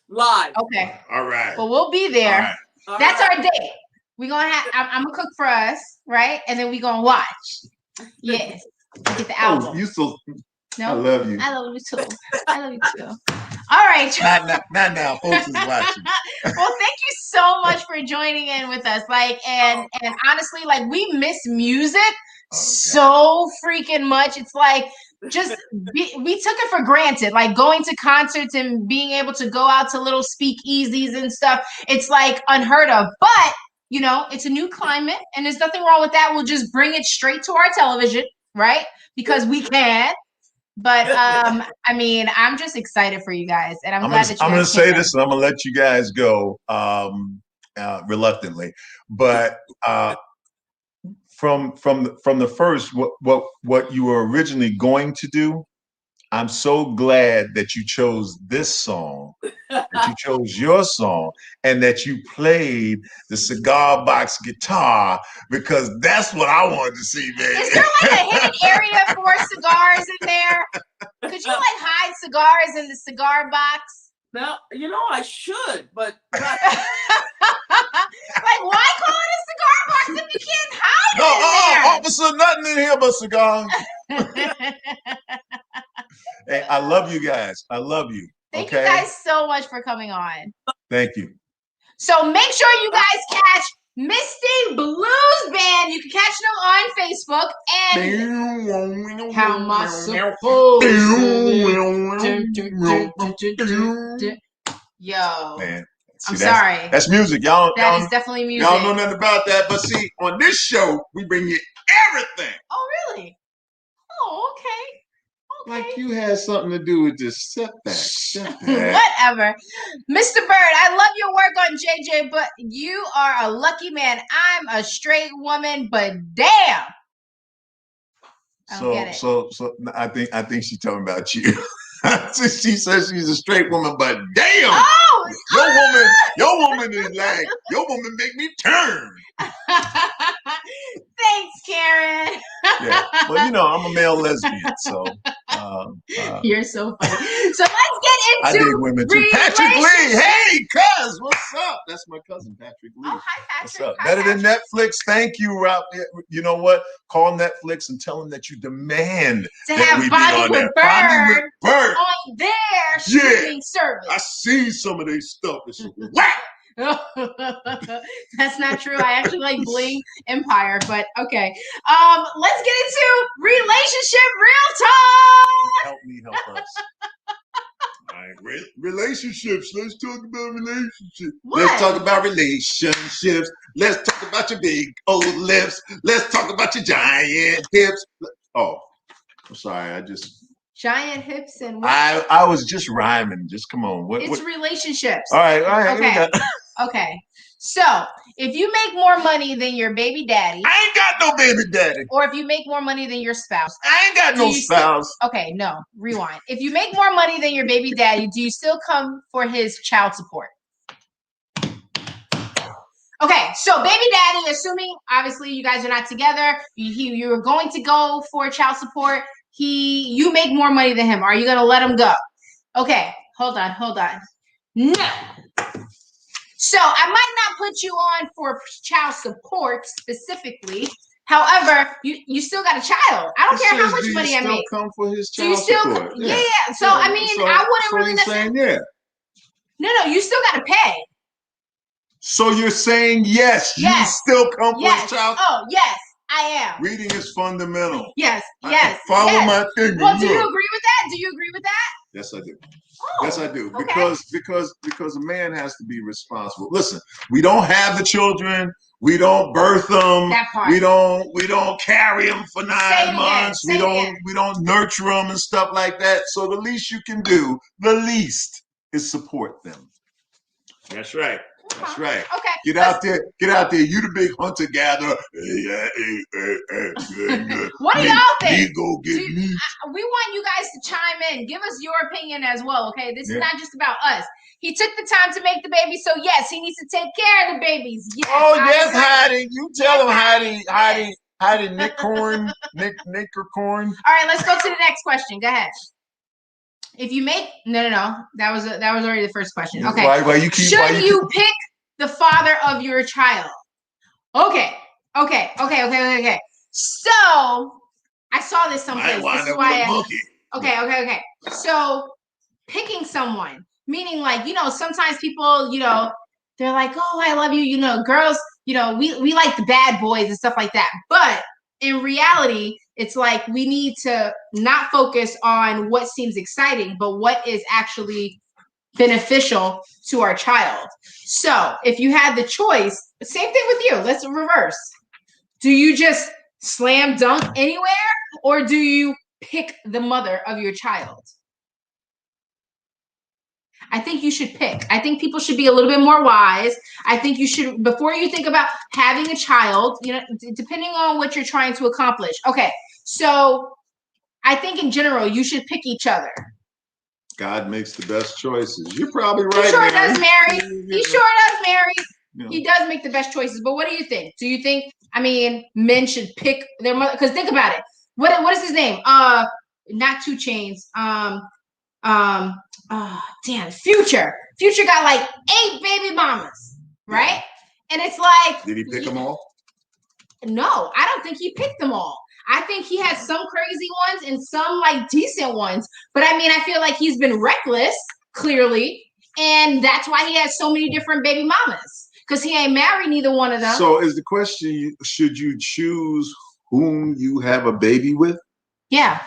live. Okay. All right. Well, we'll be there. All right. That's our date. We're gonna have. I'm gonna cook for us, right? And then we're gonna watch. Yes. Get the album. You so. No, I love you. I love you too. All right. Not now. Folks is watching. Well, thank you so much for joining in with us. And honestly, we miss music so freaking much. It's we took it for granted, going to concerts and being able to go out to little speakeasies and stuff. It's unheard of, but it's a new climate and there's nothing wrong with that. We'll just bring it straight to our television, right? Because we can. But I mean, I'm just excited for you guys, and I'm glad that you guys I'm going to say this, and I'm going to let you guys go reluctantly. But from the first, what you were originally going to do, I'm so glad that you chose this song, that you chose your song, and that you played the cigar box guitar, because that's what I wanted to see, man. Is there a hidden area for cigars in there? Could you hide cigars in the cigar box? No, I should, but Like, why call it a cigar box if you can't hide it in there? Officer, nothing in here but cigars. Hey, I love you guys. I love you. Thank you guys so much for coming on. Thank you. So make sure you guys catch Misty Blues Band. You can catch them on Facebook. And how am I supposed to? Yo. Man. See, I'm sorry. That's music. Y'all. That is definitely music. Y'all know nothing about that. But see, on this show, we bring you everything. Oh, really? Oh, okay. Like you had something to do with this setback. Whatever. Mr. Byrd, I love your work on JJ, but you are a lucky man. I'm a straight woman, but damn. So I think she's talking about you. She says she's a straight woman, but damn. Oh, your woman is like, your woman make me turn. Thanks, Karen. Yeah, well, you know, I'm a male lesbian, so. You're so funny. So let's get into I dig women too. Patrick Lee, hey, cuz, what's up? That's my cousin, Patrick Lee. Oh, hi, Patrick. What's up? Hi, Better Patrick. than Netflix. Thank you, Rob. You know what? Call Netflix and tell them that you demand to that have we Body be on with that. Byrd Body with Byrd on their streaming service. I seen some of their stuff. It's whack. That's not true. I actually like Bling Empire, but okay. Let's get into relationship real talk. Help me help us. All right, relationships. Let's talk about relationships. What? Let's talk about relationships. Let's talk about your big old lips. Let's talk about your giant hips. Oh, I'm sorry. Giant hips and what? I was just rhyming. Just come on. It's relationships. All right. Okay. Okay. So if you make more money than your baby daddy, I ain't got no baby daddy. Or if you make more money than your spouse, I ain't got no spouse. Okay, no, rewind. If you make more money than your baby daddy, do you still come for his child support? Okay, so baby daddy, assuming obviously you guys are not together, you were going to go for child support. You make more money than him. Are you gonna let him go? Okay, hold on. No. So I might not put you on for child support specifically. However, you still got a child. I don't care how much money I make. Do you still come for his child support? Yeah. So I mean, I wouldn't really necessarily. Yeah. No, you still got to pay. So you're saying yes, you still come for his child? Oh, yes, I am. Reading is fundamental. Yes. Follow my finger. Well, do you agree with that? Yes, I do. Oh, yes, I do. Okay. Because a man has to be responsible. Listen, we don't have the children. We don't birth them. That part. We don't carry them for 9 months. We don't nurture them and stuff like that. So the least you can do, is support them. That's right. That's right. Okay. Get out there. You the big hunter gatherer. What do y'all think? Go get me. We want you guys to chime in. Give us your opinion as well. Okay, this is not just about us. He took the time to make the baby, so yes, he needs to take care of the babies. Yes, yes, Heidi. You tell him, Heidi, Nick Corn. All right, let's go to the next question. Go ahead. If you make no, that was already the first question. Okay. Should you pick the father of your child? Okay. So I saw this someplace. This is why. Okay. So picking someone, meaning like sometimes people they're like, oh, I love you. Girls, we like the bad boys and stuff like that. But in reality, it's like we need to not focus on what seems exciting, but what is actually beneficial to our child. So if you had the choice, same thing with you. Let's reverse. Do you just slam dunk anywhere, or do you pick the mother of your child? I think you should pick. I think people should be a little bit more wise. I think you should, before you think about having a child, depending on what you're trying to accomplish. Okay, so I think in general, you should pick each other. God makes the best choices. You're probably right. He sure does, Mary. He does make the best choices. But what do you think? Do you think, men should pick their mother? Because think about it. What is his name? Not 2 Chainz. Future. Future got like 8 baby mamas, right? And it's like, did he pick them all? No, I don't think he picked them all. I think he had some crazy ones and some like decent ones. But I mean, I feel like he's been reckless, clearly. And that's why he has so many different baby mamas. Because he ain't married neither one of them. So is the question, should you choose whom you have a baby with? Yeah.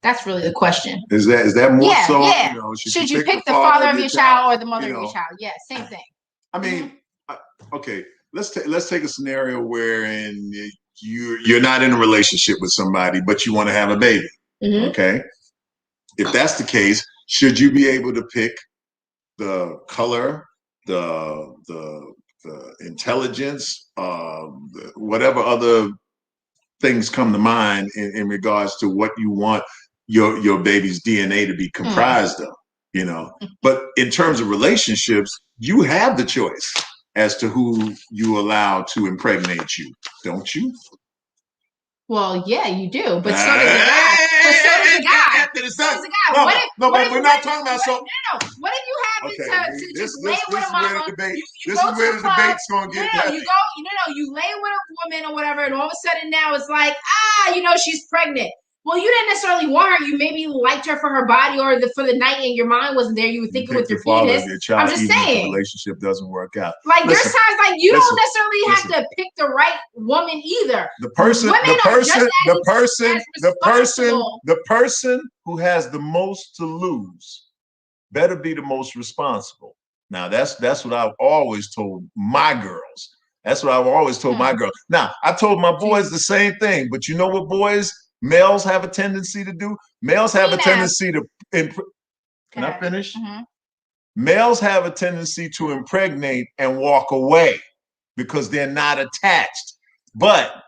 That's really the question. Is that more so? Yeah. You know, should you pick the father of your child or the mother of your child? Yeah, same thing. I mean, okay, let's take a scenario wherein you're not in a relationship with somebody, but you want to have a baby. Mm-hmm. Okay, if that's the case, should you be able to pick the color, the intelligence, whatever other things come to mind in regards to what you want your baby's DNA to be comprised of, you know? But in terms of relationships, you have the choice as to who you allow to impregnate you, don't you? Well, yeah, you do, but so does the guy. But so does the guy. So does the guy. No, but we're not talking about so. No. What if you happen to just lay with a mama? This is where the debate's gonna get. No, you lay with a woman or whatever, and all of a sudden now it's like, she's pregnant. Well, you didn't necessarily want her. You maybe liked her for her body or for the night, and your mind wasn't there. You were thinking with your penis. Child, I'm just saying, if the relationship doesn't work out. Like there's times like you don't necessarily have to pick the right woman either. The person who has the most to lose better be the most responsible. Now that's what I've always told my girls. That's what I've always told my girls. Now I told my boys the same thing, but you know what males have a tendency to do? Males have a tendency to can I finish? Mm-hmm. Males have a tendency to impregnate and walk away because they're not attached. But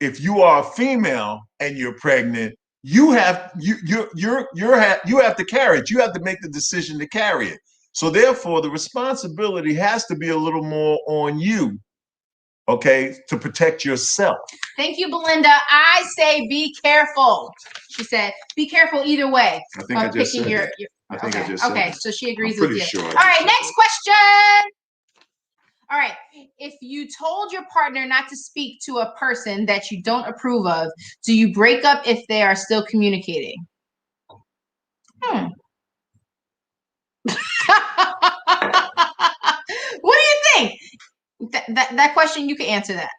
if you are a female and you're pregnant, you have to carry it. You have to make the decision to carry it. So therefore, the responsibility has to be a little more on you. Okay, to protect yourself. Thank you, Belinda. I say be careful. She said, be careful either way. I think I just said that. I just said that. So she agrees with you. Sure all right, next question. All right. If you told your partner not to speak to a person that you don't approve of, do you break up if they are still communicating? What do you think? That question, you can answer that.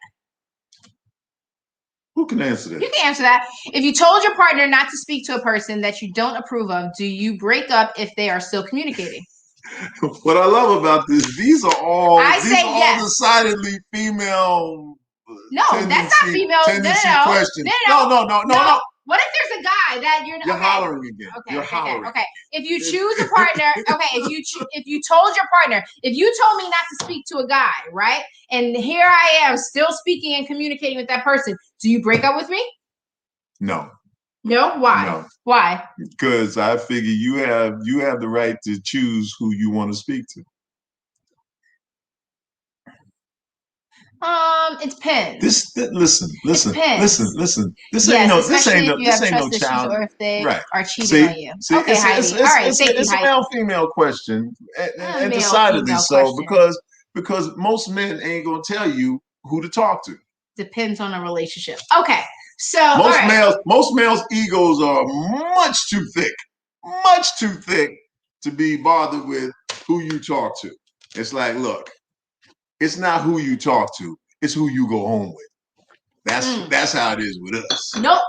Who can answer that? You can answer that. If you told your partner not to speak to a person that you don't approve of, do you break up if they are still communicating? What I love about this, these are all yes. decidedly female. No, that's not female. Questions. No. What if there's a guy that you're hollering again? Okay, you're hollering. Okay. If you choose a partner, if you told your partner, if you told me not to speak to a guy, right? And here I am still speaking and communicating with that person, do you break up with me? No. No? Why? No. Why? Because I figure you have the right to choose who you want to speak to. It depends. Listen. This ain't no child. Or if they are cheating on you. Okay, Heidi. All right, thank you, Heidi. It's a male-female question, and decidedly so, because most men ain't gonna tell you who to talk to. Depends on the relationship. Okay, so most males' egos are much too thick to be bothered with who you talk to. It's like, look. It's not who you talk to. It's who you go home with. That's how it is with us. Nope.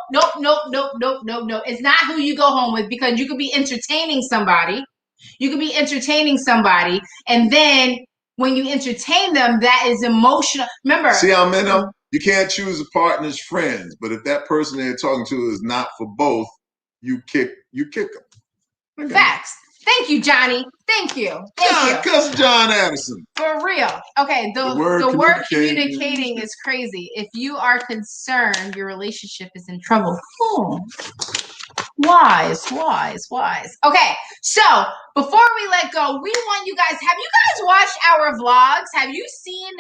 It's not who you go home with, because you could be entertaining somebody. And then when you entertain them, that is emotional. Remember. See how men you can't choose a partner's friends, but if that person they're talking to is not for both, you kick them. Okay. Facts. Thank you, Johnny. Thank you. Because John Addison. For real. Okay, the word communicating is crazy. If you are concerned, your relationship is in trouble. Wise. Okay, so before we let go, we want you guys, have you guys watched our vlogs? Have you seen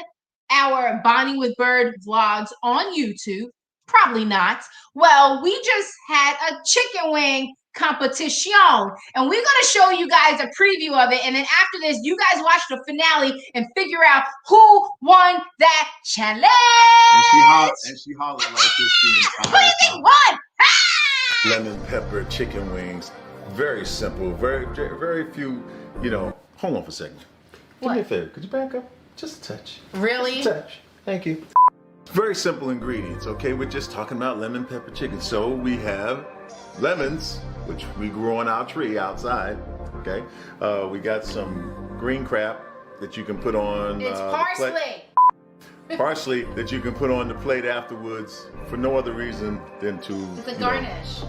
our Bonding with Byrd vlogs on YouTube? Probably not. Well, we just had a chicken wing competition. And we're going to show you guys a preview of it. And then after this, you guys watch the finale and figure out who won that challenge. And she hollered like this the entire time. Who do you think won? Lemon pepper chicken wings. Very simple. Very few, you know. Hold on for a second. Do me a favor. Could you back up? Just a touch. Really? Just a touch. Thank you. Very simple ingredients, okay? We're just talking about lemon pepper chicken. So we have lemons, which we grew on our tree outside, okay? We got some green crap that you can put on it's parsley. Parsley that you can put on the plate afterwards for no other reason than to it's a garnish.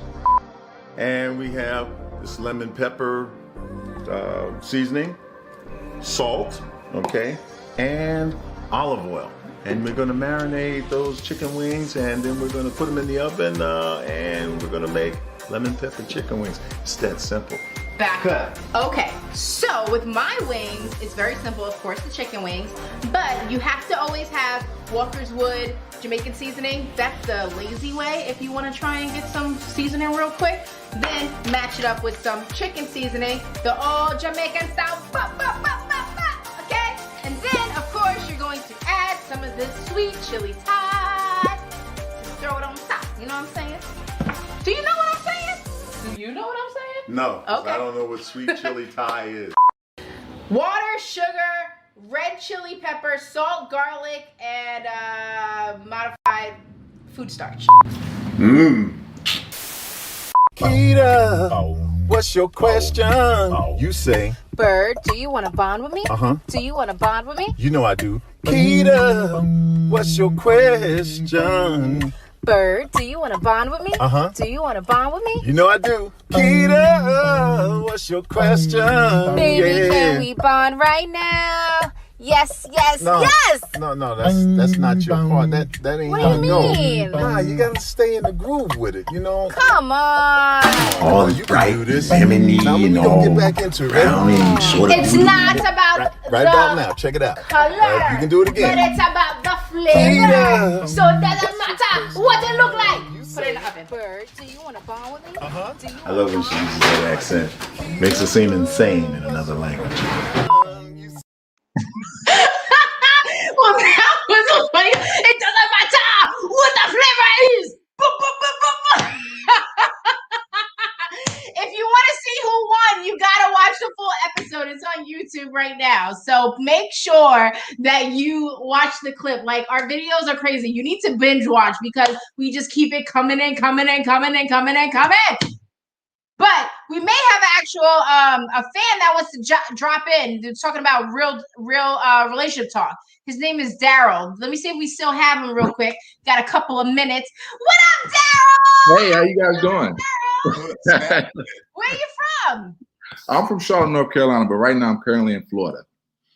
And we have this lemon pepper seasoning, salt, okay, and olive oil. And we're gonna marinate those chicken wings, and then we're gonna put them in the oven, and we're gonna make lemon pepper chicken wings. It's that simple. Back up. Okay, so with my wings, it's very simple, of course, the chicken wings, but you have to always have Walker's Wood Jamaican seasoning. That's the lazy way if you want to try and get some seasoning real quick. Then match it up with some chicken seasoning, the all Jamaican style, okay? And then, of course, you're going to add some of this sweet chili Thai. Just throw it on top, you know what I'm saying? Do you know what I'm saying? Do you know what I'm saying? No, okay. I don't know what sweet chili Thai is. Water, sugar, red chili pepper, salt, garlic, and modified food starch. Keita, what's your question? You say, Byrd, do you want to bond with me? Do you want to bond with me? You know I do. Keita, what's your question? Byrd, do you want to bond with me? Do you want to bond with me? You know I do. Keita, what's your question? Baby, can we bond right now? Yes, yes, yes! No, that's not your part. That ain't how it goes. Mean? Nah, you gotta stay in the groove with it, you know? Come on! Oh, you can do this. Now we gonna get back into it. It's not about right about now. Check it out. Color. You can do it again. But it's about the flavor. So it doesn't matter what it look like. Put it in the oven. Byrd, do you want to bond with me? I love when she uses that accent. Makes her seem insane in another language. Well, that was so funny. It doesn't matter what the flavor is. If you want to see who won, you gotta watch the full episode. It's on YouTube right now. So make sure that you watch the clip. Like, our videos are crazy. You need to binge watch because we just keep it coming in. But we may have actual a fan that wants to drop in. They're talking about real relationship talk. His name is Daryl. Let me see if we still have him real quick. Got a couple of minutes. What up, Daryl? Hey, how you guys doing? Where you from? I'm from Charlotte, North Carolina, but right now I'm currently in Florida.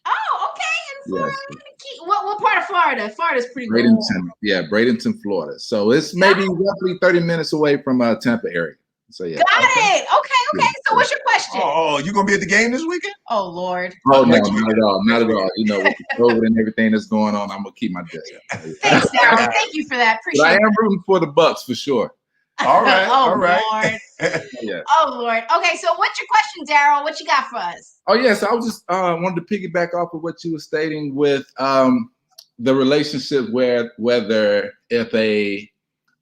Oh, okay. In Florida. Yes. What part of Florida? Florida's pretty cool. Bradenton. Yeah, Bradenton, Florida. So it's maybe roughly 30 minutes away from Tampa area. So yeah. Got it. Okay. So what's your question? Oh, you gonna be at the game this weekend? Oh Lord. Oh no, not at all. You know, with the COVID and everything that's going on, I'm gonna keep my distance. Thanks, Daryl. Thank you for that. Appreciate it. I am rooting for the Bucks for sure. All right. All right. Lord. Yeah. Oh Lord. Okay, so what's your question, Daryl? What you got for us? Oh yes, I was just wanted to piggyback off of what you were stating with the relationship whether if a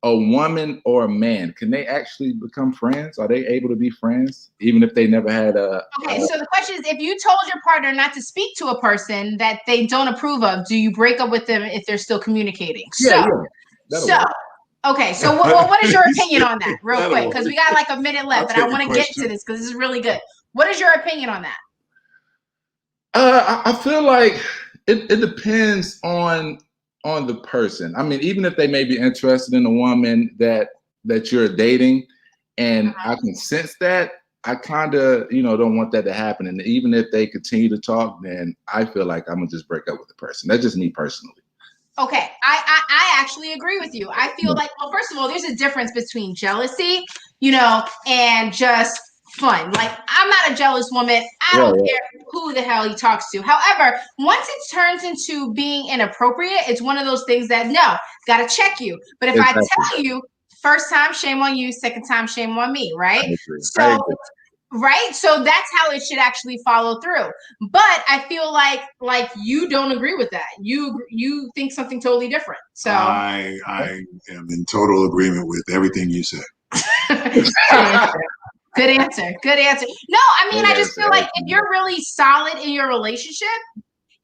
woman or a man, can they actually become friends? Are they able to be friends even if they never had a... Okay, so the question is, if you told your partner not to speak to a person that they don't approve of, do you break up with them if they're still communicating? Okay, so what is your opinion on that, real quick? Because we got like a minute left, and I want to get to this because this is really good. What is your opinion on that? I feel like it depends on the person. I mean, even if they may be interested in a woman that you're dating, and I can sense that, I kind of, don't want that to happen. And even if they continue to talk, then I feel like I'm gonna just break up with the person. That's just me personally. Okay, I actually agree with you. I feel like, well, first of all, there's a difference between jealousy, and just fun. Like, I'm not a jealous woman. I don't care who the hell he talks to. However, once it turns into being inappropriate, it's one of those things that, no, gotta check you. But if I tell you, first time, shame on you. Second time, shame on me, right? So, right? So that's how it should actually follow through. But I feel like you don't agree with that. You think something totally different. So I am in total agreement with everything you said. Good answer. No, I mean, I just feel like if you're really solid in your relationship,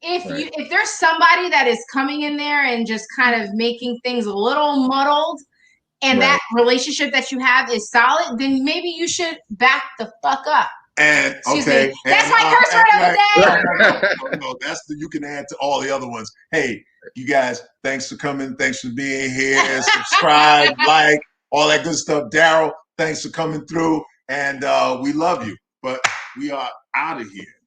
if there's somebody that is coming in there and just kind of making things a little muddled, and that relationship that you have is solid, then maybe you should back the fuck up. And that's my curse word of the day. No, you can add to all the other ones. Hey, you guys, thanks for coming. Thanks for being here. Subscribe, like, all that good stuff. Daryl, thanks for coming through. And we love you. But we are out of here.